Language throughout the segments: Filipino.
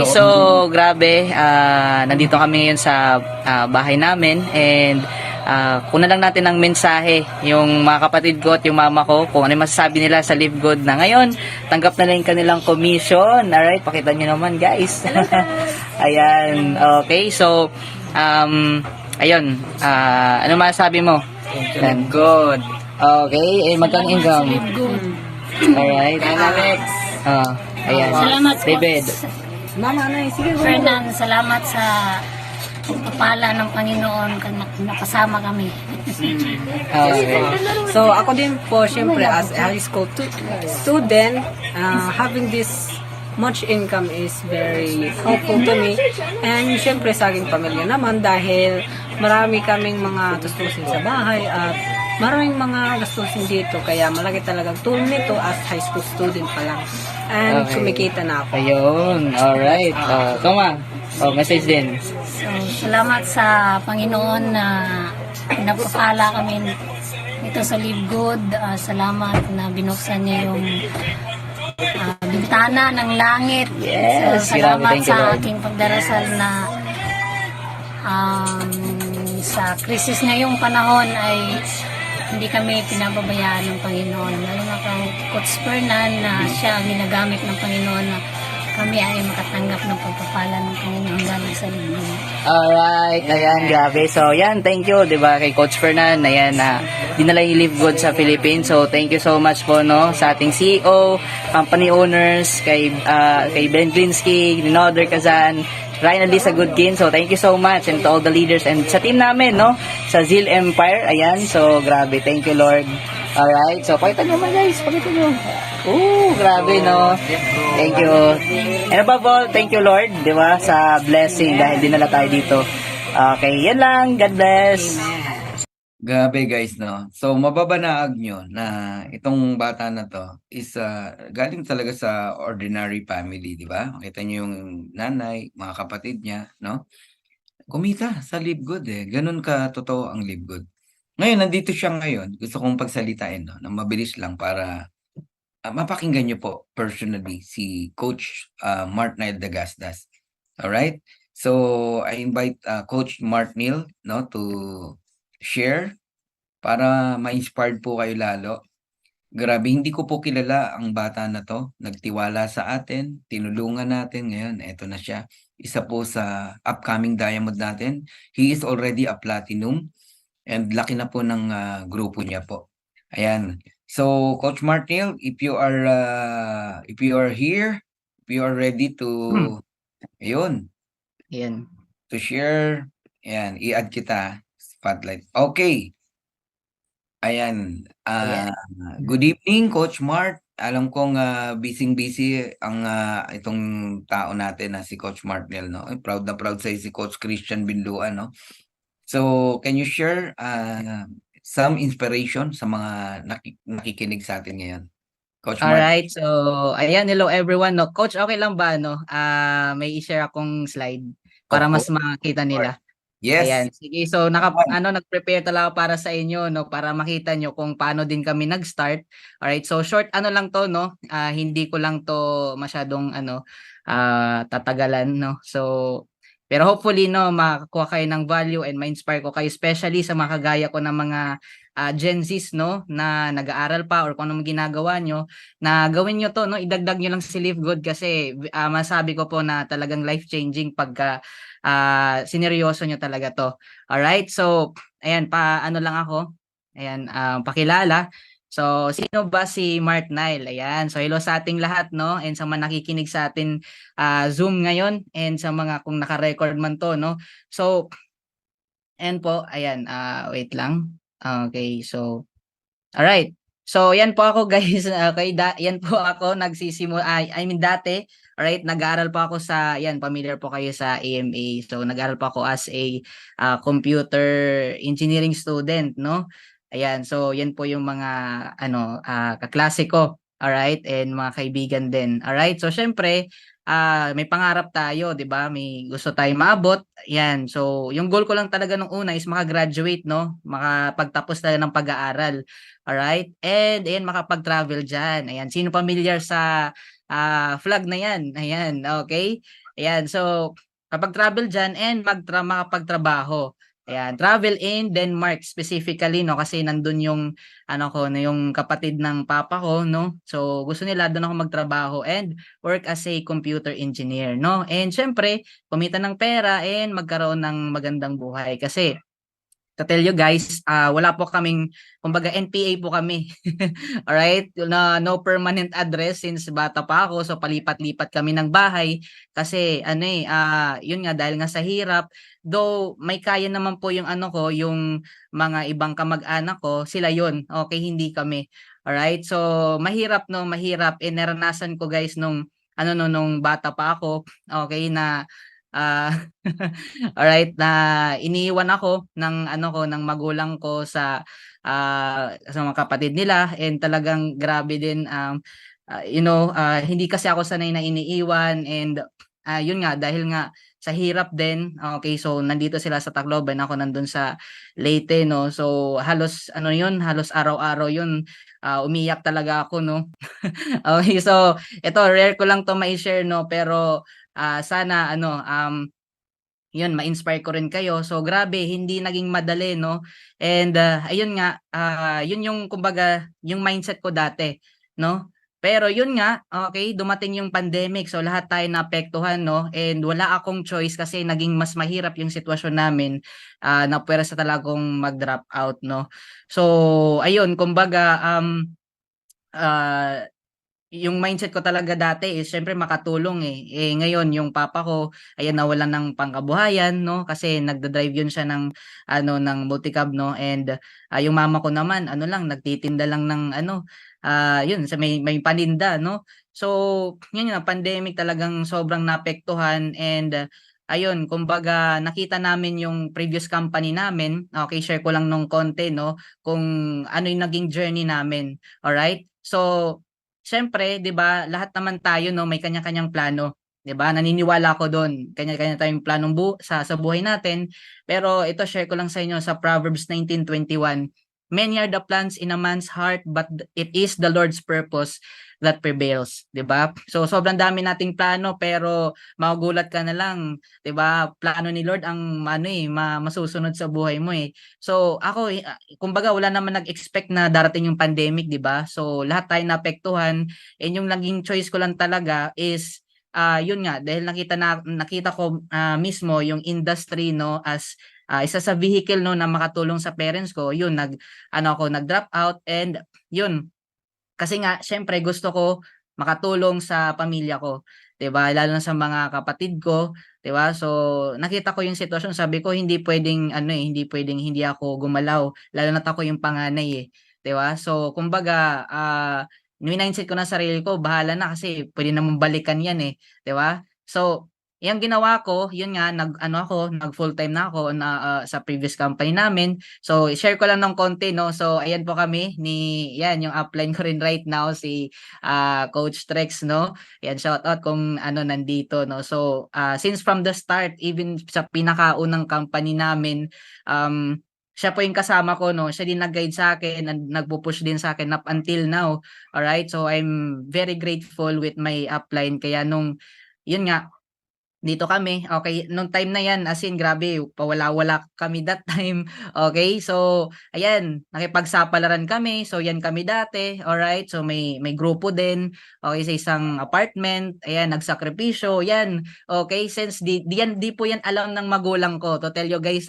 So, grabe, nandito kami ngayon sa bahay namin and kunan lang natin ng mensahe yung mga kapatid ko at yung mama ko kung ano yung masasabi nila sa Live Good na ngayon. Tanggap na lang kanilang commission. Alright, pakita nyo naman guys. Ayan, okay. So, ayun, ano masasabi mo? Live Good. Okay, magkano income? Live Good. Alright. Alex. Ayan. Salamat po. David. Fernan, salamat sa pagpapala ng Panginoon na nakasama kami. Okay. So ako din po, syempre as a high school student, having this much income is very helpful to me. And syempre sa aking pamilya naman dahil marami kaming mga tustusin sa bahay at maraming mga gastusin dito. Kaya malaki talagang tulong nito as high school student pa lang. And Okay. kumikita na ako. Ayun, alright. Toma, message din. So, salamat sa Panginoon na napapala kami dito sa Live Good. Salamat na binuksan niya yung bintana ng langit. Yes, So, grabe, salamat thank you, sa Lord. aking pagdarasal na sa krisis ngayong panahon ay hindi kami pinababayaan ng Panginoon. Lalo na kang Coach Fernan na siya ang ginagamit ng Panginoon na kami ay makatanggap ng pagpapala ng Panginoon galing sa Live Good. Alright, ayan, grabe. So, yan, thank you, di ba, kay Coach Fernan, ayan, dinala yung Live Good sa Philippines. So, thank you so much po, no, sa ating CEO, company owners, kay Ben Glinsky, Ninoder Kazan, Ryan Alisa Goodkin. So, thank you so much and to all the leaders and sa team namin, no, sa Zeal Empire, ayan. So, grabe, thank you, Lord. Alright, so, pakita nyo man, guys, pakita nyo. Grabe, no. Thank you. And above all, thank you, Lord, di ba, sa blessing dahil dinala tayo dito. Okay, yan lang. God bless. Grabe guys, no? So, mababanaag nyo na itong bata na to is galing talaga sa ordinary family, di ba? Makita nyo yung nanay, mga kapatid niya, no? Kumita sa Live Good eh. Ganun ka totoo ang Live Good. Ngayon, nandito siya ngayon. Gusto kong pagsalitain, no? Na mabilis lang para mapakinggan nyo po personally si Coach Mart Nile Dagasdas. Alright? So, I invite Coach Mart Nile, no, to share para ma-inspired po kayo lalo. Grabe, hindi ko po kilala ang bata na to. Nagtiwala sa atin, tinulungan natin. Ngayon, eto na siya. Isa po sa upcoming diamond natin. He is already a platinum and laki na po ng grupo niya po. Ayan. So, Coach Martinel, if you are here, if you are ready to, ayun, Ayan. to share, ayan, i-add kita, spotlight. Okay. Ayan. Good evening, Coach Mart. Alam kong busy-busy ang itong tao natin na si Coach Martinel, no? Proud na proud sa'yo si Coach Christian Binluan, no? So, can you share some inspiration sa mga nakikinig sa atin ngayon? Coach Mart. Alright, so, ayan, hello everyone, no. Coach, okay lang ba, no? May i-share akong slide para Opo. mas makita nila. Yes. Ayan, sige. So, nag-prepare talaga para sa inyo, no, para makita nyo kung paano din kami nag-start. Alright, so short lang to, no. Hindi ko lang to masyadong tatagalan, no. So, pero hopefully, no, makakuha kayo ng value and ma-inspire ko kayo, especially sa mga kagaya ko ng mga Gen Zs, no, na nag-aaral pa or kung anong ginagawa nyo, na gawin nyo to, no, idagdag nyo lang si Live Good kasi masabi ko po na talagang life-changing pagka sineryoso nyo talaga to. Alright, so, ayan, lang ako. Ayan, pakilala. So, sino ba si Mart Nile? Ayan, so hello sa ating lahat, no? And sa mga nakikinig sa atin Zoom ngayon and sa mga kung naka-record man to, no? So, ayan po, ayan, wait lang. Okay, so, alright. So, yan po ako guys. Okay, yan po ako dati, alright, nag-aaral po ako sa, yan, familiar po kayo sa AMA. So, nag-aaral po ako as a computer engineering student, no? Ayan, so yan po yung mga kaklase ko, alright, and mga kaibigan din. Alright, so syempre, may pangarap tayo, 'di ba? May gusto tayong maabot. Yan. So, yung goal ko lang talaga nung una is maka-graduate, no? Makapagtapos tayo ng pag-aaral. Alright? And ayan, makapag-travel diyan. Ayan, sino familiar sa flag na 'yan? Ayan, okay? Ayan, so kapag travel diyan and makapagtrabaho. Ayan, travel in Denmark specifically, no, kasi nandun yung ano ko, no, yung kapatid ng papa ko, no. So gusto nila doon ako magtrabaho and work as a computer engineer, no. And syempre, kumita ng pera and magkaroon ng magandang buhay kasi to tell you guys, wala po kaming, kumbaga NPA po kami. Alright? Na no permanent address since bata pa ako. So palipat-lipat kami ng bahay kasi ano yun nga dahil nga sa hirap, though may kaya naman po yung ano ko, yung mga ibang kamag-anak ko, sila yun. Okay, hindi kami. Alright? So mahirap no, mahirap. Naranasan ko guys nung ano no, nung bata pa ako, okay, na ah alright, na iniiwan ako ng ano ko, ng magulang ko sa mga kapatid nila and talagang grabe din, hindi kasi ako sanay na iniiwan and yun nga dahil nga sa hirap din, okay, so nandito sila sa Tacloban, ako nandun sa Leyte, no. So halos ano yun, halos araw-araw yun, umiyak talaga ako, no. Okay, so ito rare ko lang 'to mai-share, no, pero sana ano, yun ma-inspire ko rin kayo. So grabe hindi naging madali, no, and ayun nga, yun yung kumbaga yung mindset ko dati, no. Pero yun nga, okay, dumating yung pandemic, so lahat tayo naapektuhan, no, and wala akong choice kasi naging mas mahirap yung sitwasyon namin, napuwersa talaga akong mag-drop out, no. So ayun kumbaga, ah yung mindset ko talaga dati is siyempre makatulong, ngayon yung papa ko ayan nawalan ng pangkabuhayan, 'no, kasi nagda-drive yun siya ng ano, ng multicab, 'no, and yung mama ko naman ano lang nagtitinda lang ng ano, yun sa may paninda, 'no. So yun nga pandemic talagang sobrang naapektuhan and ayun kumbaga nakita namin yung previous company namin, okay, share ko lang nung konti, 'no, kung ano yung naging journey namin, alright. So siyempre 'di ba, lahat naman tayo 'no, may kanya-kanyang plano, 'di ba? Naniniwala ako do'n, kanya-kanya tayong planong sa buhay natin. Pero ito share ko lang sa inyo sa Proverbs 19:21, "Many are the plans in a man's heart, but it is the Lord's purpose that prevails." 'Di ba? So sobrang dami nating plano pero magugulat ka na lang, 'di ba? Plano ni Lord ang ano, masusunod sa buhay mo, eh. So ako, kumbaga wala naman nag-expect na darating yung pandemic, 'di ba? So lahat tayo naapektuhan and yung naging choice ko lang talaga is yun nga dahil nakita ko mismo yung industry, no, as isa sa vehicle, no, na makatulong sa parents ko. Yun nag-drop out and yun kasi nga siyempre gusto ko makatulong sa pamilya ko, 'di ba? Lalo na sa mga kapatid ko, 'di ba? So, nakita ko yung sitwasyon, sabi ko hindi puwedeng ano, hindi puwedeng hindi ako gumalaw, lalo na't ako yung panganay, 'di ba? So, kumbaga, mindset ko na sarili ko, bahala na kasi puwede namang balikan 'yan, 'di ba? So, yung ginawa ko, yun nga nag-ano ako, nag full-time na ako sa previous company namin. So, share ko lang ng konti, 'no. So, ayan po kami 'yan yung upline ko rin right now si, Coach Trex, 'no. Yan, shoutout kung ano nandito, 'no. So, since from the start even sa pinakaunang company namin, siya po yung kasama ko, 'no. Siya din nag-guide sa'kin, nagpu-push din sa'kin up until now, alright. So, I'm very grateful with my upline kaya yun nga dito kami, okay nung time na 'yan as in grabe pawala-wala kami that time, okay. So ayan, nakipagsapalaran kami, so 'yan kami dati, alright. So may grupo din, okay, sa isang apartment, ayan nagsakripisyo 'yan, okay. Since di po 'yan alam ng magulang ko to tell you guys,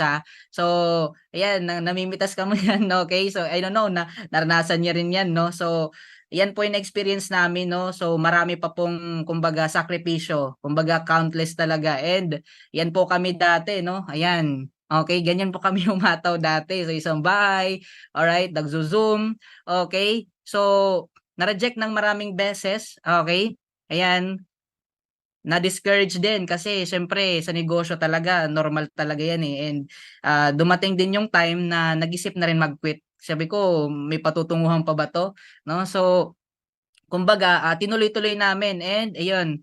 So ayan namimitas kami yan, okay. So I don't know na naranasan niyo rin 'yan, 'no. So yan po yung experience namin, 'no. So marami pa pong kumbaga sakripisyo, kumbaga countless talaga and yan po kami dati, 'no, ayan. Okay, ganyan po kami umataw dati sa isang bahay, alright, nagzo-Zoom, okay. So na-reject ng maraming beses, okay, ayan. Na-discourage din kasi siyempre sa negosyo talaga normal talaga yan, and dumating din yung time na nag-isip na rin mag-quit. Sabi ko, "May patutunguhan pa ba 'to?" 'No, so kumbaga, tinuloy-tuloy namin and ayun,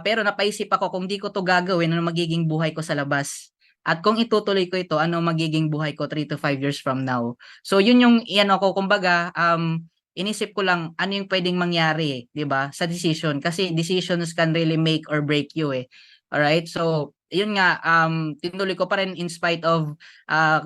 pero napaisip ako kung di ko 'to gagawin, ano magiging buhay ko sa labas? At kung itutuloy ko ito, ano magiging buhay ko 3 to 5 years from now? So yun yung i-ano ko kumbaga, inisip ko lang ano yung puwedeng mangyari, 'di ba, sa decision. Kasi decisions can really make or break you, Alright, so yun nga, tinuloy ko pa rin in spite of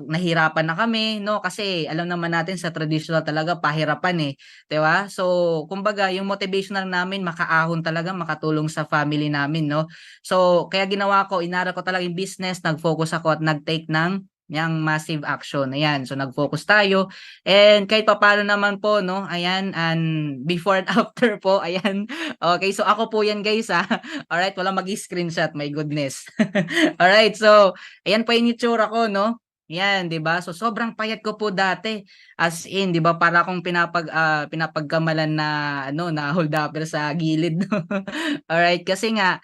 nahirapan na kami, no? Kasi alam naman natin sa traditional talaga pahirapan eh, 'di ba? So, kumbaga yung motivation lang namin makaahon talaga, makatulong sa family namin, no? So, kaya ginawa ko, inaral ko talaga yung business, nag-focus ako at nag-take ng yang massive action. Ayan, so nag-focus tayo. And kahit papaano naman po, no? Ayan, and before and after po, ayan. Okay, so ako po yan guys, ha. Alright, walang mag-screenshot, my goodness. Alright, so ayan po yung itsura ko, no? Yan, 'di ba? So sobrang payat ko po dati. As in, 'di ba, para akong pinapagkamalan na ano, na hold upper sa gilid, no? Alright, kasi nga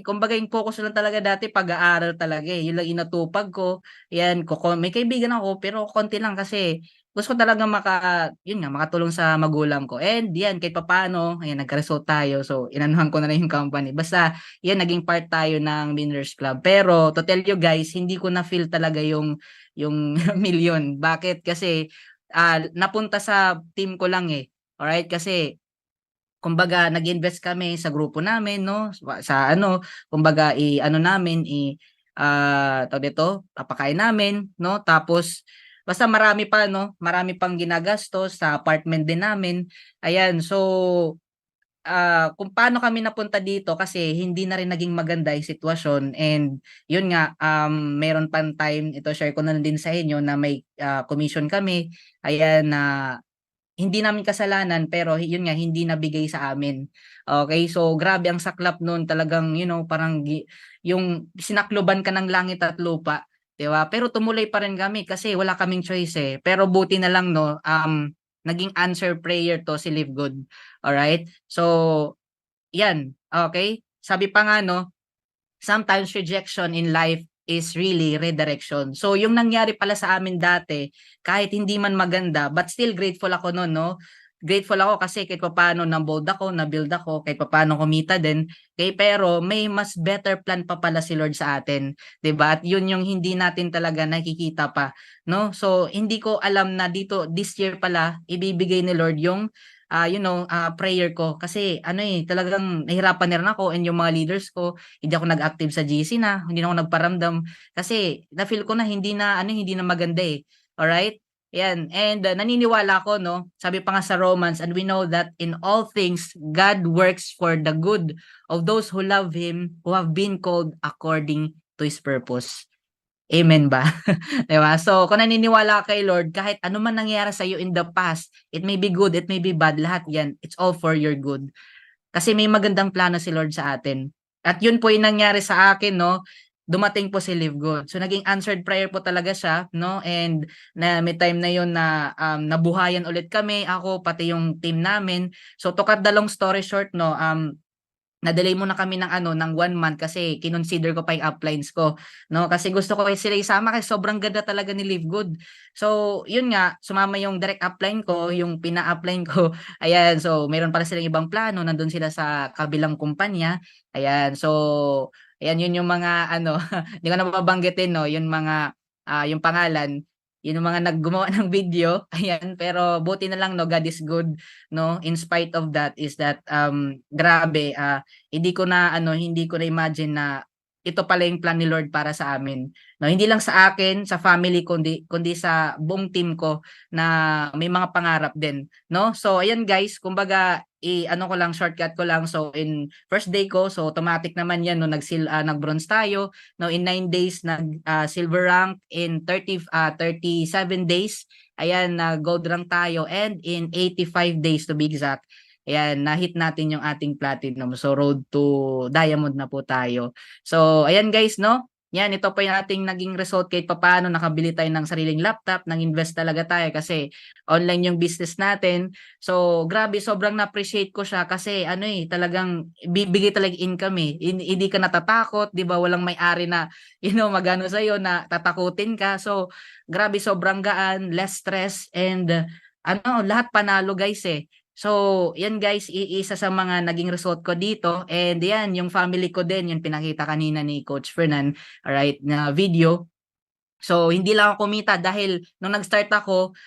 kumbaga yung focus lang talaga dati pag-aaral talaga eh. Yun lang inatupag ko. Yan, may kaibigan ako pero konti lang kasi gusto ko talaga yun nga, makatulong sa magulang ko. And yan, kahit papaano, ayan, nagka-result tayo. So, inanuhan ko na lang yung company. Basta, yan, naging part tayo ng Winners Club. Pero, to tell you guys, hindi ko na-feel talaga yung million. Bakit? Kasi, napunta sa team ko lang eh. Alright? Kasi, kumbaga, nag-invest kami sa grupo namin, no? Sa ano, kumbaga, ano namin, tawag dito, papakain namin, no? Tapos, basta marami pa, no? Marami pang ginagastos sa apartment din namin. Ayan, so, kung paano kami napunta dito kasi hindi na rin naging maganda yung sitwasyon and yun nga, meron pang time, ito share ko na din sa inyo na may commission kami, ayan, na hindi namin kasalanan pero yun nga hindi nabigay sa amin. Okay, so grabe ang saklap nun talagang parang yung sinakloban ka ng langit at lupa, 'di ba? Pero tumuloy pa rin kami kasi wala kaming choice eh. Pero buti na lang no, naging answer prayer to si Live Good. Alright? So, yan, okay? Sabi pa nga no, sometimes rejection in life is really redirection. So yung nangyari pala sa amin dati, kahit hindi man maganda, but still grateful ako noon, no? Grateful ako kasi kahit papaano na-bold ako, na-build ako, kahit papaano kumita din. Pero may mas better plan pa pala si Lord sa atin, 'di ba? At yun yung hindi natin talaga nakikita pa, no? So hindi ko alam na dito this year pala ibibigay ni Lord yung prayer ko kasi talagang nahirapan na rin ako and yung mga leaders ko hindi ako nag-active sa GC hindi na ako nagparamdam kasi na-feel ko na hindi na maganda eh. Alright? Yan. And naniniwala ako, no? Sabi pa nga sa Romans, and we know that in all things, God works for the good of those who love Him, who have been called according to His purpose. Amen ba? 'Di ba? So, kung naniniwala ka kay Lord, kahit ano man nangyari sa iyo in the past, it may be good, it may be bad, lahat 'yan, it's all for your good. Kasi may magandang plano si Lord sa atin. At yun po yung nangyari sa akin, no? Dumating po si Live Good. So naging answered prayer po talaga siya, no? And may time na yun na nabuhayan ulit kami, ako pati yung team namin. So to cut the long story short, no, na-delay muna kami ng 1 month kasi kinonsider ko pa yung uplines ko, no? Kasi gusto ko sila isama kasi sobrang ganda talaga ni Live Good. So, yun nga, sumama yung direct upline ko, yung pina-upline ko. Ayan, so meron pala silang ibang plano, nandun sila sa kabilang kumpanya. Ayan, so ayan yun yung mga hindi ko na mababanggitin, no, yung mga yung pangalan, yun yung mga naggumawa ng video. Ayan, pero buti na lang, no, God is good, no? In spite of that is that grabe, hindi ko na imagine na ito pala yung plan ni Lord para sa amin. No, hindi lang sa akin, sa family kundi sa buong team ko na may mga pangarap din, no? So ayan guys, kumbaga ano ko lang, shortcut ko lang. So in first day ko, so automatic naman 'yan no, nag-bronze tayo, no, in 9 days nag silver rank, in 37 days ayan na gold rank tayo, and in 85 days to be exact. Ayan, na-hit natin yung ating platinum. So, road to diamond na po tayo. So, ayan guys, no? Yan, ito pa yung ating naging result kahit papaano nakabili tayo ng sariling laptop, nang-invest talaga tayo kasi online yung business natin. So, grabe, sobrang na-appreciate ko siya kasi talagang bibigay talaga income eh. Hindi ka natatakot, 'di ba? Walang may-ari na magano sa iyo na tatakutin ka. So, grabe, sobrang gaan, less stress and lahat panalo guys eh. So, yan guys, isa sa mga naging result ko dito. And yan, yung family ko din, yung pinakita kanina ni Coach Fernan, alright, na video. So, hindi lang ako kumita dahil nung nag-start ako,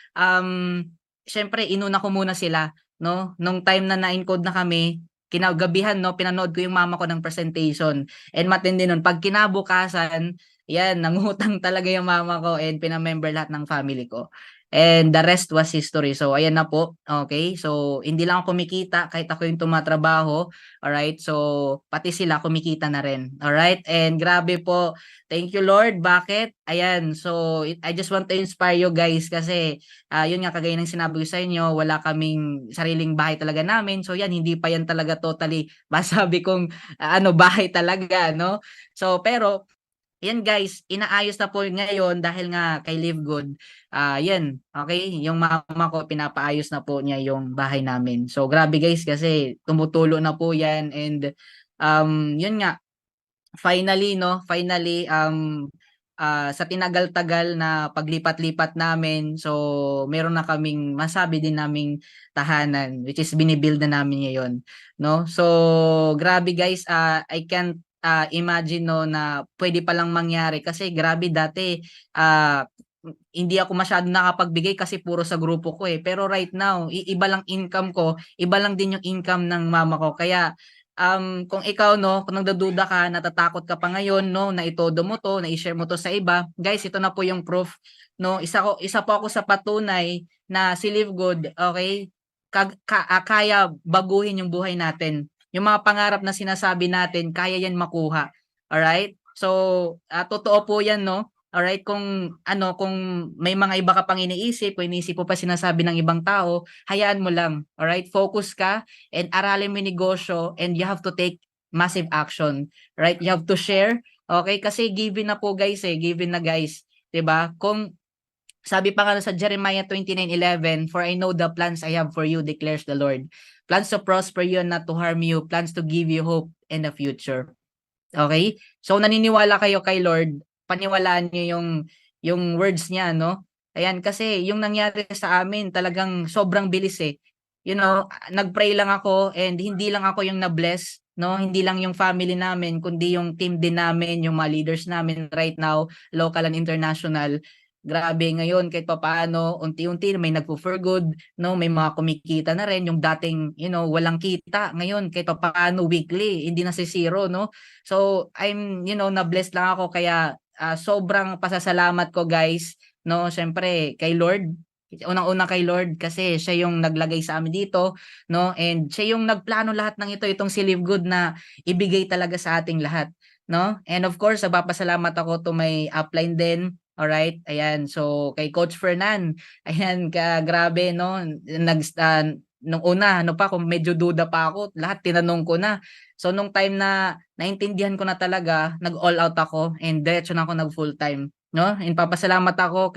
syempre, inuna ko muna sila, no? Nung time na na-encode na kami, kinagabihan, no, pinanood ko yung mama ko ng presentation. And matindi nun, pag kinabukasan, yan, nangutang talaga yung mama ko and pinamember lahat ng family ko. And the rest was history. So, ayan na po. Okay. So, hindi lang ako kumikita kahit ako yung tumatrabaho. Alright. So, pati sila kumikita na rin. Alright. And grabe po. Thank you, Lord. Bakit? Ayan. So, I just want to inspire you guys kasi yun nga, kagaya ng sinabi ko sa inyo, wala kaming sariling bahay talaga namin. So, yan, hindi pa yan talaga totally masabi kong bahay talaga, no? So, pero yan guys, inaayos na po ngayon dahil nga kay Live Good. Yan, okay? Yung mama ko pinapaayos na po niya yung bahay namin. So grabe guys kasi tumutulo na po yan and yun nga, finally no, sa tinagal-tagal na paglipat-lipat namin, so meron na kaming masabi din naming tahanan which is binibuild na namin ngayon, no? So grabe guys, I can't imagine no na pwede palang mangyari kasi grabe dati hindi ako masyado nakapagbigay kasi puro sa grupo ko eh. Pero right now, iba lang income ko, iba lang din yung income ng mama ko. Kaya kung ikaw no, kung nagdududa ka, natatakot ka pa ngayon no, na itodo mo to, na i-share mo to sa iba, guys, ito na po yung proof no. Isa po ako sa patunay na si Live Good, okay? Kaya baguhin yung buhay natin. Yung mga pangarap na sinasabi natin, kaya yan makuha. Alright? So, totoo po yan, no? Alright, kung may mga iba ka pang iniisip, kung iniisip mo pa sinasabi ng ibang tao, hayaan mo lang. Alright, focus ka and aralin mo yung negosyo and you have to take massive action. Right? You have to share. Okay? Kasi given na po guys given na guys. 'Di ba? Kung sabi pa nga sa Jeremiah 29:11, "For I know the plans I have for you, declares the Lord. Plans to prosper you and not to harm you, plans to give you hope and a future." Okay? So naniniwala kayo kay Lord, paniwalaan niyo yung words niya, no? Ayan, kasi yung nangyari sa amin talagang sobrang bilis eh. You know, nagpray lang ako and hindi lang ako yung na-bless, no? Hindi lang yung family namin, kundi yung team din namin, yung mga leaders namin right now, local and international. Grabe ngayon kahit papaano, unti-unti may nagpo-for good, no? May mga kumikita na rin yung dating, walang kita. Ngayon kahit papaano weekly, hindi na si zero, no? So I'm, na-blessed lang ako kaya sobrang pasasalamat ko guys, no? Syempre kay Lord. Unang-una kay Lord kasi siya yung naglagay sa amin dito, no? And siya yung nagplano lahat ng itong si Live Good na ibigay talaga sa ating lahat, no? And of course, nagpapasalamat ako to may upline din. Alright, ayan. So, kay Coach Fernan, ayan, grabe, no? Nung una, kung medyo duda pa ako, lahat tinanong ko na. So, nung time na naintindihan ko na talaga, nag-all out ako and diretso na ako nag-full time. No? And papasalamat ako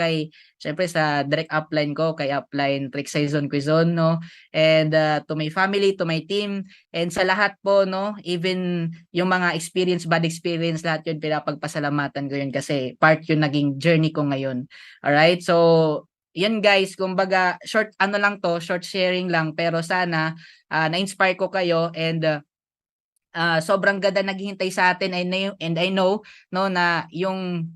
syempre sa direct upline ko, kay upline Trick Saison Quizon, no? And to my family, to my team, and sa lahat po, no? Even yung mga bad experience, lahat yun pinapagpasalamatan ko yun kasi part yun naging journey ko ngayon. Alright? So, yan guys, kumbaga, short sharing lang, pero sana na-inspire ko kayo and sobrang ganda naghihintay sa atin and I know no na yung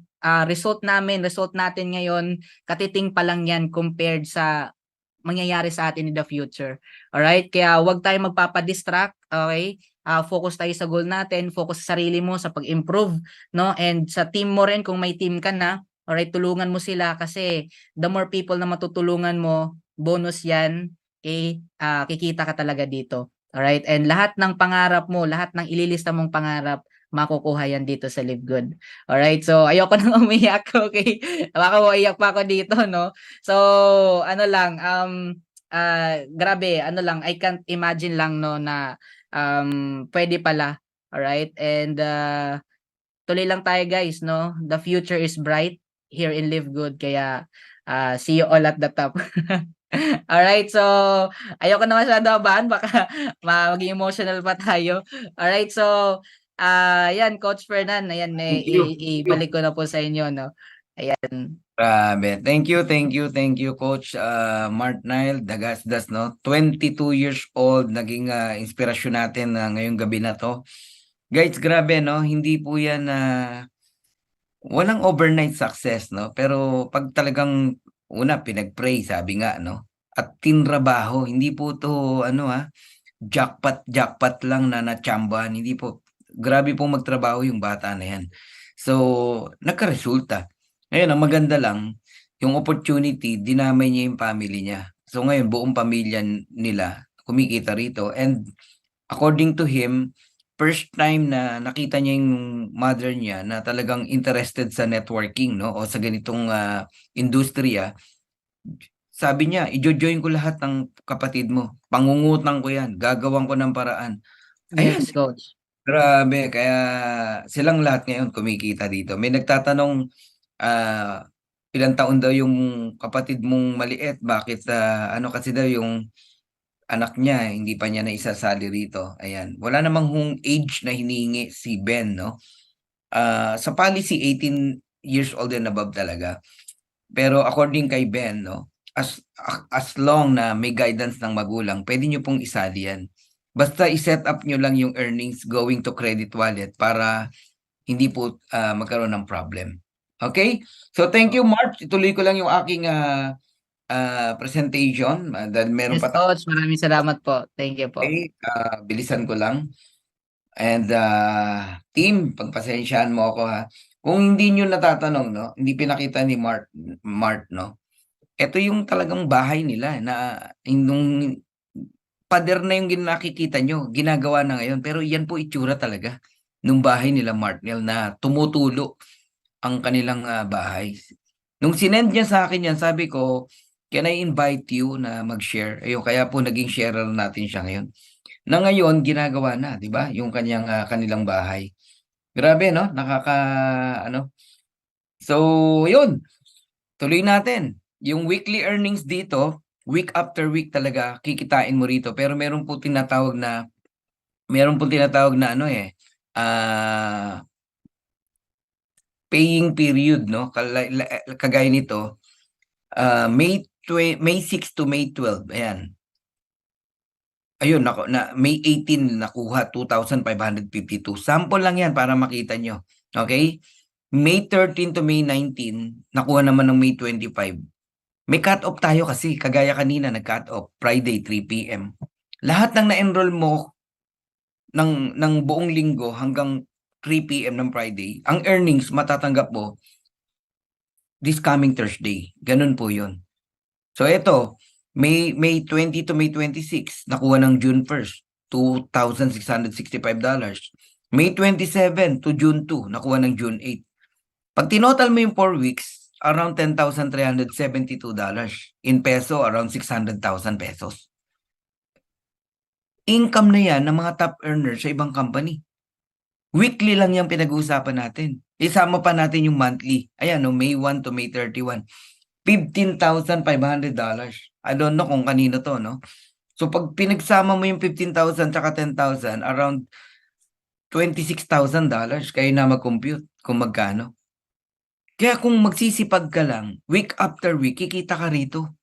result natin ngayon, katiting pa lang yan compared sa mangyayari sa atin in the future. Alright? Kaya huwag tayong magpapadistract, okay? Focus tayo sa goal natin, focus sa sarili mo, sa pag-improve, no? And sa team mo rin, kung may team ka na, alright, tulungan mo sila kasi the more people na matutulungan mo, bonus yan, kikita ka talaga dito. Alright? And lahat ng pangarap mo, lahat ng ililista mong pangarap, makukuha yan dito sa Live Good. Alright, so ayoko nang umiyak, okay? Baka maiyak pa ako dito, no? So, grabe, I can't imagine lang, no, na pwede pala. Alright, and tuloy lang tayo guys, no? The future is bright here in Live Good, kaya see you all at the top. Alright, so ayoko na masyado abahan, baka maging emotional pa tayo. Alright, so yan, Coach Fernan, ayan, ibalik ko na po sa inyo, no? Ayan. Grabe. Thank you, Coach Mart Nile Dagasdas, no? 22 years old, naging inspirasyon natin ngayong gabi na to. Guys, grabe, no? Hindi po yan walang overnight success, no? Pero pag talagang pinag-pray, sabi nga, no? At tinrabaho, hindi po to jackpot lang na natsambahan. Hindi po. Grabe pong magtrabaho yung bata na yan. So, nagkaresulta. Ngayon, ang maganda lang, yung opportunity, dinamay niya yung family niya. So ngayon, buong pamilya nila kumikita rito. And according to him, first time na nakita niya yung mother niya na talagang interested sa networking, no, o sa ganitong industriya. Sabi niya, i-join ko lahat ng kapatid mo. Pangungutang ko yan. Gagawan ko ng paraan. Ayan, Yes, coach. grabe. Kaya silang lahat ngayon kumikita dito. May nagtatanong, ilang taon daw yung kapatid mong maliit? Bakit, ano kasi daw yung anak niya, hindi pa niya naisasali rito. Ayan. Wala namang age na hinihingi si Ben, no? Sa policy, 18 years old and above talaga. Pero according kay Ben, no, as long na may guidance ng magulang, pwede nyo pong isali yan. Basta i-set up nyo lang yung earnings going to credit wallet para hindi po magkaroon ng problem. Okay? So thank you, Mark. Ituloy ko lang yung aking presentation dahil meron Yes, pa tayo. coach. Maraming salamat po. Thank you po. Okay, bilisan ko lang. And team, pagpasensyaan mo ako ha. Kung hindi nyo natatanong, no, hindi pinakita ni Mark, no. Ito yung talagang bahay nila na yung pader na yung nakikita nyo, ginagawa na ngayon. Pero yan po itsura talaga nung bahay nila Martnell na tumutulo ang kanilang bahay. Nung sinend niya sa akin yan, sabi ko, can I invite you na mag-share? Ayun, kaya po naging sharer natin siya ngayon. Na ngayon, ginagawa na, di ba? Yung kanilang bahay. Grabe, no? Ano? So, yun. Tuloy natin. Yung weekly earnings dito, week after week talaga, kikitain mo rito. Pero meron po tinatawag na ano paying period, no? Kagaya nito, May 6 to May 12. Ayan. Ayun, May 18 nakuha 2,552. Sample lang yan para makita nyo. Okay? May 13 to May 19, nakuha naman ng May 25. May cut-off tayo kasi, kagaya kanina nag-cut-off, Friday 3 p.m. Lahat ng na-enroll mo ng buong linggo hanggang 3 p.m. ng Friday, ang earnings matatanggap mo this coming Thursday. Ganun po yun. So ito, May 20 to May 26, nakuha ng June 1st, $2,665. May 27 to June 2, nakuha ng June 8. Pag tinotal mo yung 4 weeks, around $10,372. In peso, around 600,000 pesos. Income na yan ng mga top earners sa ibang company. Weekly lang yung pinag-uusapan natin. Isama pa natin yung monthly. Ayan, no, May 1 to May 31. $15,500. I don't know kung kanino to, no? So pag pinagsama mo yung 15,000 tsaka 10,000, around $26,000 kayo na mag-compute kung magkano. Kaya kung magsisipag ka lang, week after week, kikita ka rito.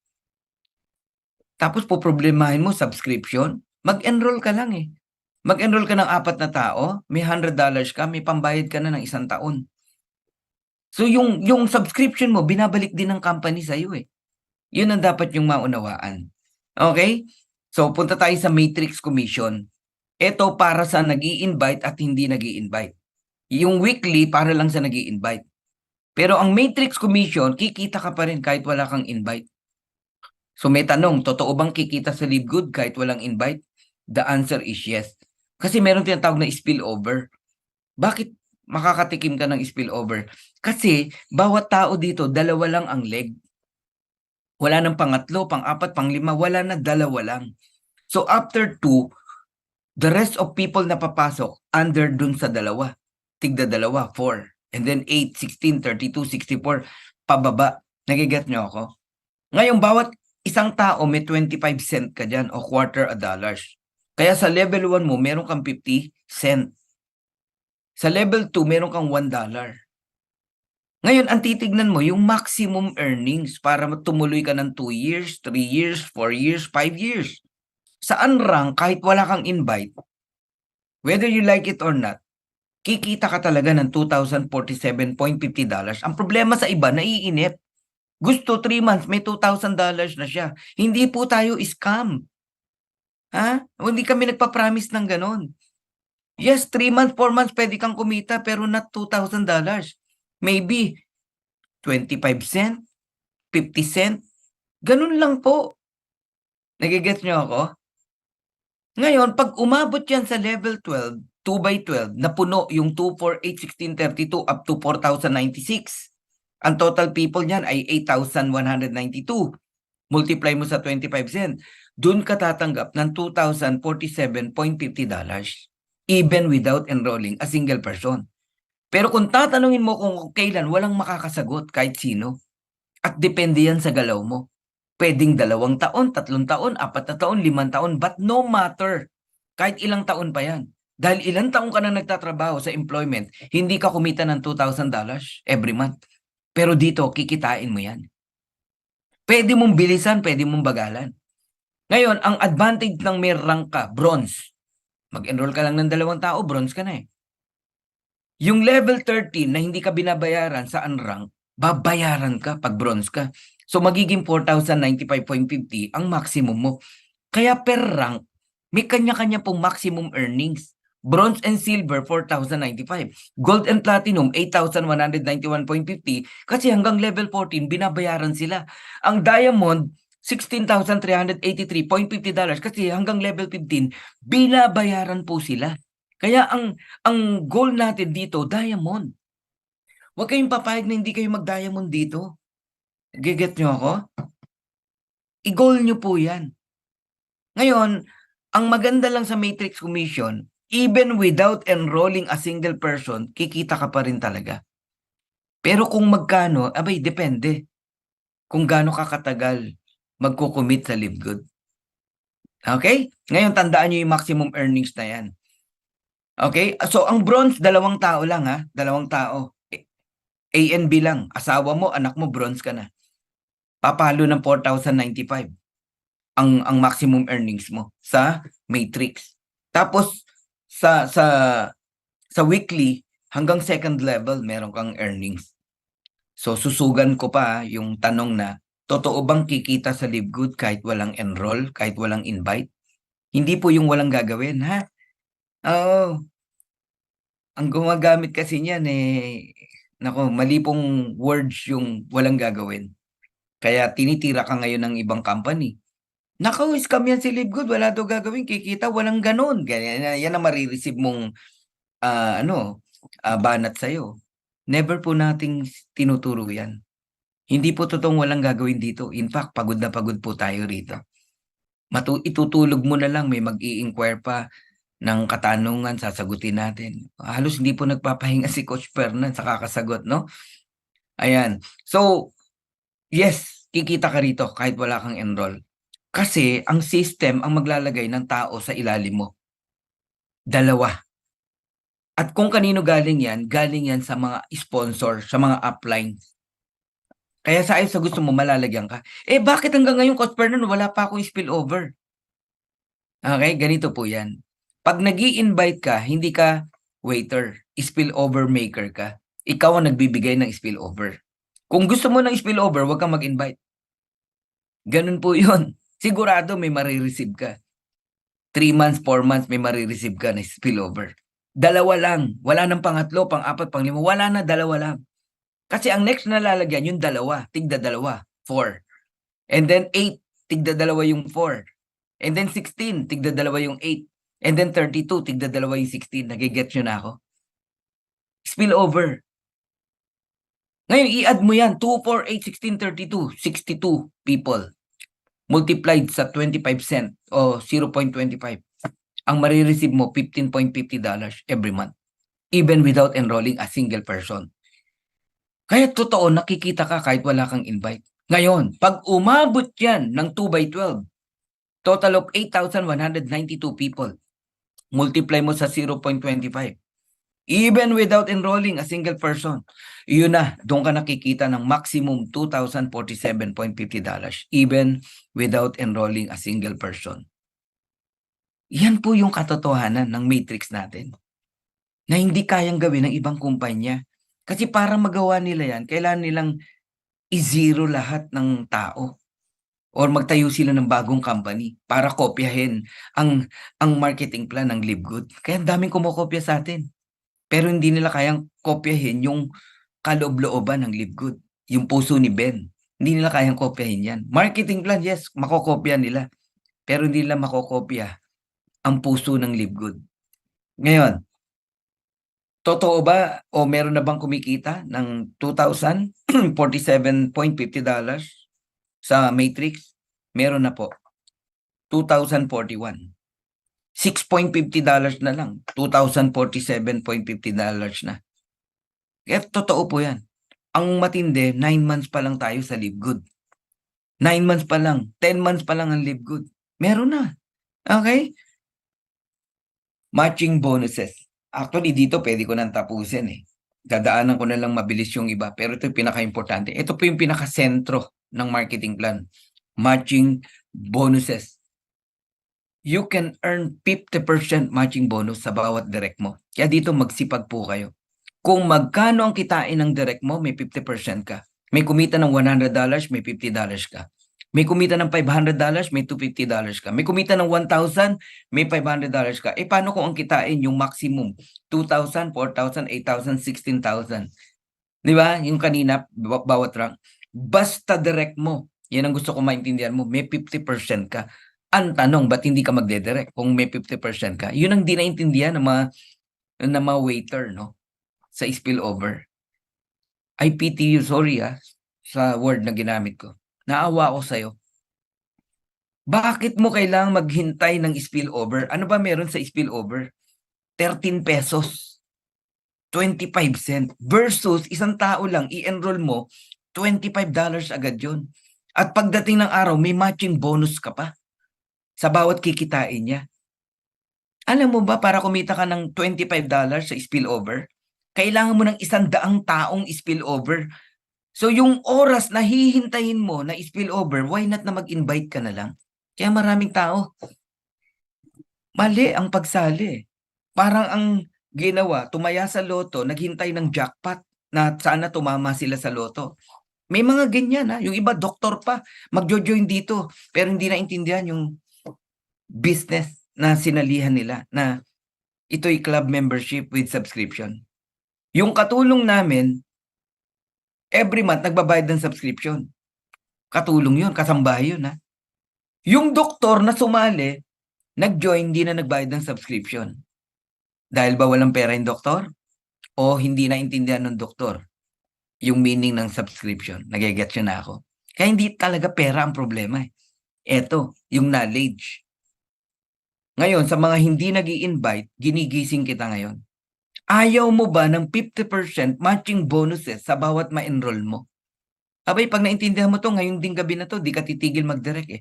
Tapos poproblemahin mo subscription, mag-enroll ka lang eh. Mag-enroll ka ng 4 na tao, may $100 ka, may pambayad ka na ng 1 taon. So yung subscription mo, binabalik din ng company sa'yo eh. Yun ang dapat yung maunawaan. Okay? So punta tayo sa Matrix Commission. Ito para sa nag-i-invite at hindi nag-i-invite. Yung weekly para lang sa nag-i-invite. Pero ang Matrix Commission, kikita ka pa rin kahit wala kang invite. So may tanong, totoo bang kikita sa Live Good kahit walang invite? The answer is yes. Kasi meron tinatawag na spillover. Bakit makakatikim ka ng spillover? Kasi bawat tao dito, 2 lang ang leg. Wala nang pangatlo, pang-4, pang-5, wala na, 2 lang. So after 2, the rest of people na papasok under dun sa 2. Tigda 2, 4. And then 8, 16, 32, 64, pababa. Nagiget nyo ako? Ngayon, bawat isang tao may 25 cent ka dyan o $0.25. Kaya sa level 1 mo, meron kang 50 cent. Sa level 2, meron kang $1. Ngayon, ang titignan mo, yung maximum earnings para tumuloy ka ng 2 years, 3 years, 4 years, 5 years. Sa unrank, kahit wala kang invite, whether you like it or not, kikita ka talaga ng $2,047.50. Ang problema sa iba, naiinip. Gusto 3 months, may $2,000 na siya. Hindi po tayo scam. Ha? Hindi kami nagpa-promise ng gano'n. Yes, 3 months, 4 months pwede kang kumita pero not $2,000. Maybe 25 cent, 50 cent, ganun lang po. Nagigets niyo ako? Ngayon, pag umabot yan sa level 12, 2 by 12, na puno yung 2, 4, 8, 16, 32 up to 4,096. Ang total people niyan ay 8,192. Multiply mo sa 25 cent. Doon ka tatanggap ng $2,047.50 even without enrolling a single person. Pero kung tatanungin mo kung kailan, walang makakasagot kahit sino. At depende yan sa galaw mo. Pwedeng 2 taon, 3 taon, 4 na taon, 5 taon, but no matter. Kahit ilang taon pa yan. Dahil ilang taon ka na nagtatrabaho sa employment, hindi ka kumita ng $2,000 every month. Pero dito, kikitain mo yan. Pwede mong bilisan, pwede mong bagalan. Ngayon, ang advantage ng may rank ka, bronze. Mag-enroll ka lang ng 2 tao, bronze ka na eh. Yung level 13 na hindi ka binabayaran sa unrank, babayaran ka pag bronze ka. So magiging 4,095.50 ang maximum mo. Kaya per rank, may kanya-kanya pong maximum earnings. Bronze and silver, 4,095. Gold and platinum, 8,191.50. Kasi hanggang level 14, binabayaran sila. Ang diamond, $16,383.50. Kasi hanggang level 15, binabayaran po sila. Kaya ang goal natin dito, diamond. Huwag kayong papayag na hindi kayo mag-diamond dito. Giget nyo ako? I-goal nyo po yan. Ngayon, ang maganda lang sa Matrix Commission, even without enrolling a single person, kikita ka pa rin talaga. Pero kung magkano, abay, depende. Kung gaano ka katagal magkukumit sa Live Good. Okay? Ngayon, tandaan nyo yung maximum earnings na yan. Okay? So, ang bronze, 2 tao lang ha. 2 tao. A and B lang. Asawa mo, anak mo, bronze ka na. Papalo ng 4,095 ang maximum earnings mo sa Matrix. Tapos, sa weekly, hanggang second level, meron kang earnings. So, susugan ko pa yung tanong na, totoo bang kikita sa Live Good kahit walang enroll, kahit walang invite? Hindi po yung walang gagawin, ha? Oo. Ang gumagamit kasi niyan nako, mali pong words yung walang gagawin. Kaya tinitira ka ngayon ng ibang company. Nako, scam yan si Live Good, wala daw gagawin, kikita, walang ganun. Yan ang marireceive mong banat sa'yo. Never po nating tinuturo yan. Hindi po totoong walang gagawin dito. In fact, pagod na pagod po tayo rito. Itutulog mo na lang, may mag-i-inquire pa ng katanungan, sasagutin natin. Halos hindi po nagpapahinga si Coach Fernan sa kakasagot, no? Ayan. So, yes, kikita ka rito kahit wala kang enroll. Kasi ang system ang maglalagay ng tao sa ilalim mo. 2. At kung kanino galing yan sa mga sponsor, sa mga upline. Kaya sa gusto mo malalagyan ka. Bakit hanggang ngayon, Coach Fernan, wala pa akong spillover? Okay, ganito po yan. Pag nag-i-invite ka, hindi ka waiter, spillover maker ka. Ikaw ang nagbibigay ng spillover. Kung gusto mo ng spillover, huwag kang mag-invite. Ganun po yun. Sigurado may marireceive ka. 3 months, 4 months, may marireceive ka na spillover. 2 lang. Wala nang pangatlo, pang-4, pang-5. Wala na, 2 lang. Kasi ang next na lalagyan, yung 2. Tigda 2. 4. And then 8. Tigda 2 yung 4. And then 16. Tigda 2 yung 8. And then 32. Tigda 2 yung 16. Nagiget nyo na ako? Spillover. Ngayon, i-add mo yan. 2, 4, 8, 16, 32. 62 people. Multiplied sa 25 cent o 0.25. Ang marireceive mo, $15.50 every month. Even without enrolling a single person. Kaya totoo, nakikita ka kahit wala kang invite. Ngayon, pag umabot yan ng 2 by 12, total of 8,192 people, multiply mo sa 0.25. Even without enrolling a single person, yun na, doon ka nakikita ng maximum $2,047.50 even without enrolling a single person. Yan po yung katotohanan ng matrix natin na hindi kayang gawin ng ibang kumpanya. Kasi para magawa nila yan, kailangan nilang i-zero lahat ng tao. or magtayo sila ng bagong company para kopyahin ang marketing plan ng Live Good. Kaya ang daming kumokopya sa atin. Pero hindi nila kayang kopyahin yung kaloob-looban ng Live Good, yung puso ni Ben. Hindi nila kayang kopyahin yan. Marketing plan, yes, makokopya nila. Pero hindi nila makokopya ang puso ng Live Good. Ngayon, totoo ba o meron na bang kumikita ng $2,047.50 sa Matrix? Meron na po. 2,041. $6.50 na lang. $2,047.50 na. Kaya totoo po yan. Ang matindi, 9 months pa lang tayo sa Live Good. 9 months pa lang. 10 months pa lang ang Live Good. Meron na. Okay? Matching bonuses. Actually, dito pwede ko nang tapusin eh. Dadaanan ko na lang mabilis yung iba. Pero ito yung pinaka-importante. Ito po yung pinaka-sentro ng marketing plan. Matching bonuses. You can earn 50% matching bonus sa bawat direct mo. Kaya dito magsipag po kayo. Kung magkano ang kitain ng direct mo, may 50% ka. May kumita ng $100, may $50 ka. May kumita ng $500, may $250 ka. May kumita ng 1,000, may $500 ka. Eh paano kung ang kitain yung maximum? 2,000, 4,000, 8,000, 16,000. Di ba? Yung kanina, bawat rank. Basta direct mo, yan ang gusto ko maintindihan mo, may 50% ka. Ang tanong, ba't hindi ka magdedirect kung may 50% ka? Yun ang di naintindihan ng mga waiter, no? Sa spillover. I pity you, sorry sa word na ginamit ko. Naawa ako sa'yo. Bakit mo kailangang maghintay ng spillover? Ano ba meron sa spillover? 13 pesos. 25 cents. Versus isang tao lang, i-enroll mo, $25 agad yun. At pagdating ng araw, may matching bonus ka pa sa bawat kikitain niya. Alam mo ba, para kumita ka ng $25 sa spillover, kailangan mo ng 100 taong spillover. So yung oras na hihintayin mo na spillover, why not na mag-invite ka na lang? Kaya maraming tao. Mali ang pagsali. Parang ang ginawa, tumaya sa loto, naghintay ng jackpot na sana tumama sila sa loto. May mga ganyan yung iba doktor pa, magjo-join dito, pero hindi naintindihan yung business na sinalihan nila na ito'y club membership with subscription. Yung katulong namin, every month nagbabayad ng subscription. Katulong yun, kasambahay yun Yung doktor na sumali, nag-join, hindi na nagbayad ng subscription. Dahil ba walang pera yung doktor? O hindi naintindihan ng doktor yung meaning ng subscription? Nagigets yun na ako. Kaya hindi talaga pera ang problema Eto, yung knowledge. Ngayon, sa mga hindi nag-i-invite, ginigising kita ngayon. Ayaw mo ba ng 50% matching bonuses sa bawat ma-enroll mo? Abay, pag naintindihan mo to, ngayong ding gabi na to, di ka titigil mag-direct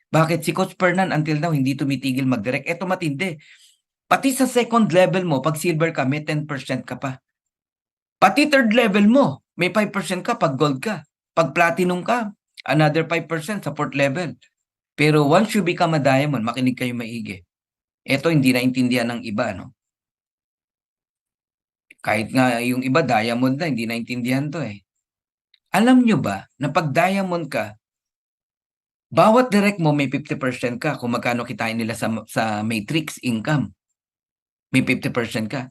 Bakit si Coach Fernan until now hindi tumitigil mag-direct? Eto matindi. Pati sa second level mo, pag silver ka, may 10% ka pa. Pati third level mo, may 5% ka pag gold ka. Pag platinum ka, another 5% sa fourth level. Pero once you become a diamond, makinig kayo maigi. Eto hindi naintindihan ng iba, no? Kahit nga yung iba diamond na, hindi naintindihan to Alam nyo ba na pag diamond ka, bawat direct mo may 50% ka kung magkano kitain nila sa matrix income. May 50% ka.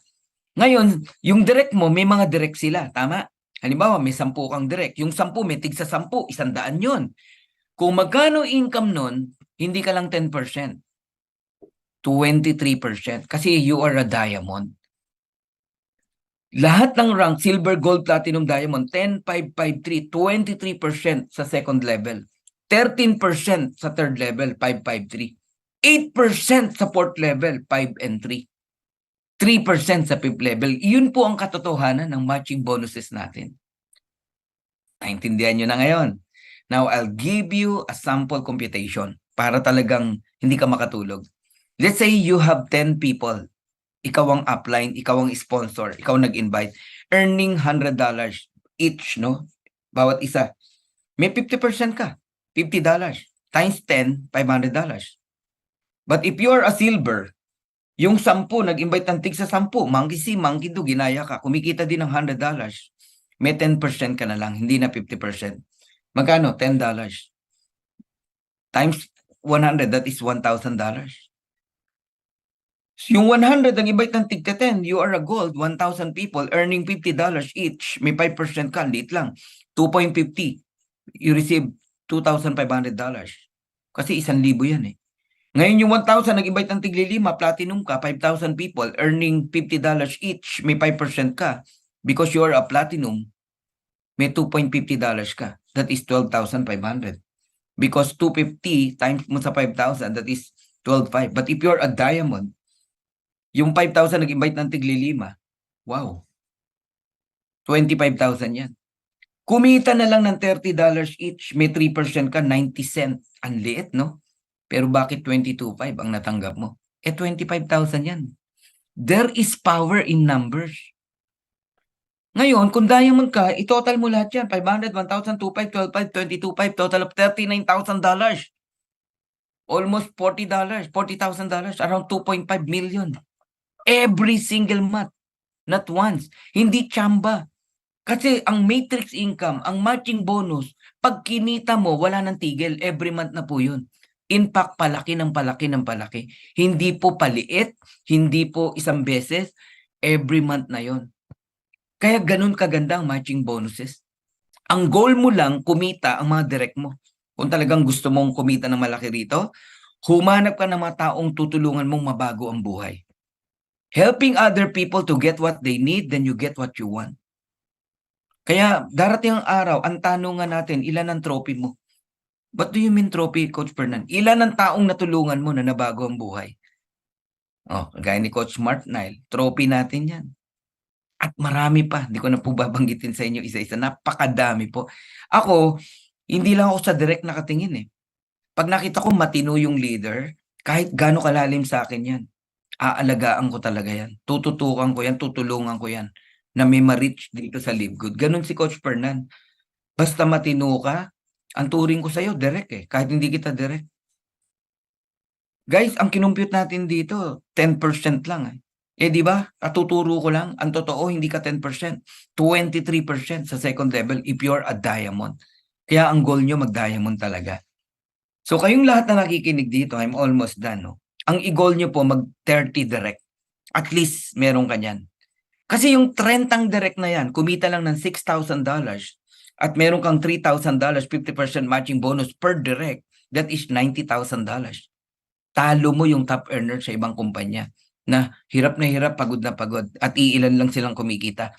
Ngayon, yung direct mo, may mga direct sila. Tama? Halimbawa, may 10 kang direct. Yung 10, may tig sa 10, 100 yun. Kung magkano income nun, hindi ka lang 10%. 23%. Kasi you are a diamond. Lahat ng rank, silver, gold, platinum, diamond, 10, 5, 5, 3, 23% sa second level. 13% sa third level, 5, 5, 3. 8% sa fourth level, 5 and 3. 3% sa fifth level. Iyon po ang katotohanan ng matching bonuses natin. Naintindihan nyo na ngayon. Now, I'll give you a sample computation para talagang hindi ka makatulog. Let's say you have 10 people. Ikaw ang upline, ikaw ang sponsor, ikaw nag-invite, earning $100 each, no? Bawat isa. May 50% ka, $50. Times 10, $500. But if you are a silver, yung 10, nag-invite ng tig sa 10, monkey see, monkey do, ginaya ka, kumikita din ng $100. May 10% ka na lang, hindi na 50%. Magkano? $10. times 100, that is $1,000. Yung 100, ang iba'y ng tigta 10, you are a gold, 1,000 people earning $50 each, may 5% ka, liit lang. 2.50, you receive $2,500. Kasi 1,000 yan eh. Ngayon yung 1,000, nag-iba'y ng tigli-5, platinum ka, 5,000 people earning $50 each, may 5% ka. Because you are a platinum, may $2.50 ka. That is 12,500. Because 250 times mo sa 5,000, that is 12,500. But if you're a diamond, yung 5,000 nag-invite ng tigli-5, wow, 25,000 yan. Kumita na lang ng $30 each, may 3% ka, 90 cent. Ang liit, no? Pero bakit 22,500 ang natanggap mo? 25,000 yan. There is power in numbers. Ngayon, kung diamond ka, i-total mo lahat yan. 500, 1,000, 2,500, 12,500, 22,500, total of $39,000. Almost $40,000, around 2.5 million. Every single month. Not once. Hindi tsamba. Kasi ang matrix income, ang matching bonus, pag kinita mo, wala nang tigil. Every month na po yun. Impact palaki ng palaki ng palaki. Hindi po paliit, hindi po isang beses, every month na yon. Kaya ganun kaganda ang matching bonuses. Ang goal mo lang, kumita ang mga direct mo. Kung talagang gusto mong kumita ng malaki rito, humanap ka ng mga taong tutulungan mong mabago ang buhay. Helping other people to get what they need, then you get what you want. Kaya darating ang araw, ang tanungan natin, ilan ang trophy mo? What do you mean trophy, Coach Fernan? Ilan ang taong natulungan mo na nabago ang buhay? Oh, gaya ni Coach Mark Nile, trophy natin yan. At marami pa, hindi ko na po babanggitin sa inyo isa-isa, napakadami po. Ako, hindi lang ako sa direct nakatingin eh. Pag nakita ko matino yung leader, kahit gaano kalalim sa akin yan, aalagaan ko talaga yan. Tututukan ko yan, tutulungan ko yan na may ma-reach dito sa Live Good. Ganun si Coach Fernan. Basta matino ka, ang turing ko sa'yo, direct eh. Kahit hindi kita direct. Guys, ang kinumpute natin dito, 10% lang eh. Eh di ba? Tuturo ko lang, ang totoo hindi ka 10%, 23% sa second level if you're a diamond. Kaya ang goal nyo mag-diamond talaga. So kayong lahat na nakikinig dito, I'm almost done. No? Ang i-goal nyo po mag-30 direct. At least meron ka yan. Kasi yung 30 direct na yan, kumita lang ng $6,000 at meron kang $3,000, 50% matching bonus per direct, that is $90,000. Talo mo yung top earner sa ibang kumpanya na hirap, pagod na pagod at iilan lang silang kumikita.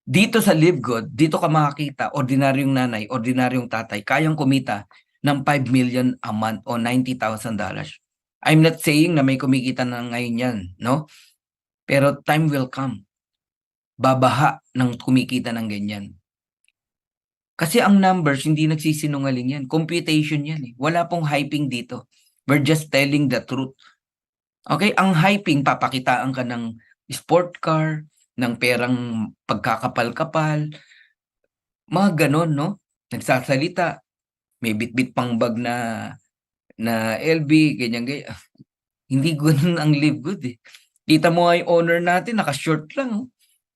Dito sa Live Good, dito ka makakita, ordinaryong nanay, ordinaryong tatay, kayang kumita ng 5 million a month o $90,000. I'm not saying na may kumikita na ngayon yan, no? Pero time will come. Babaha ng kumikita ng ganyan. Kasi ang numbers, hindi nagsisinungaling yan. Computation yan eh. Wala pong hyping dito. We're just telling the truth. Okay, ang hyping, papakitaan ka ng sport car, ng perang pagkakapal-kapal, mga ganon, no? Nagsasalita, may bit-bit pang bag na LB, ganyan. Hindi ganun ang Live Good eh. Kita mo ay owner natin, naka-short lang. Oh.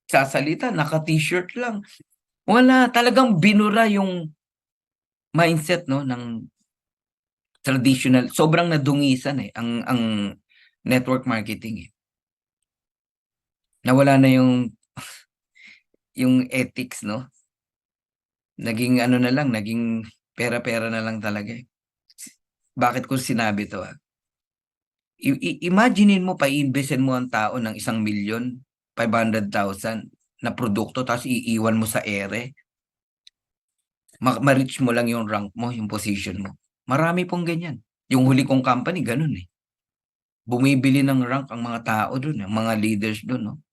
Sasalita, naka-t-shirt lang. Wala, talagang binura yung mindset no ng traditional. Sobrang nadungisan eh ang network marketing eh. Nawala na yung ethics no. Naging ano na lang, naging pera-pera na lang talaga eh. Bakit ko sinabi to ah? Imaginein mo pa i-investin mo ang tao ng 1,500,000 na produkto tapos iiwan mo sa ere. Ma-reach mo lang yung rank mo, yung position mo. Marami pong ganyan. Yung huli kong company, ganun eh. Bumibili ng rank ang mga tao dun, ang mga leaders dun. No?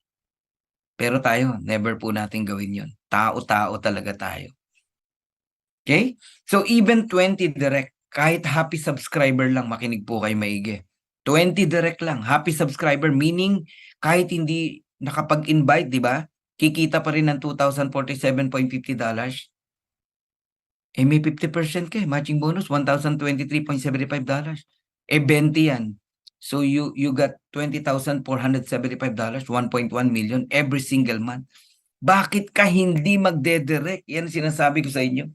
Pero tayo, never po natin gawin yun. Tao-tao talaga tayo. Okay? So even 20 direct, kahit happy subscriber lang, makinig po kayo maigi. 20 direct lang, happy subscriber, meaning kahit hindi nakapag-invite, di ba? Kikita pa rin ng $2,047.50. Eh may 50% ka matching bonus, $1,023.75. Eh 20 yan. So you got $20,475, 1.1 million every single month. Bakit ka hindi magde-direct? Yan sinasabi ko sa inyo.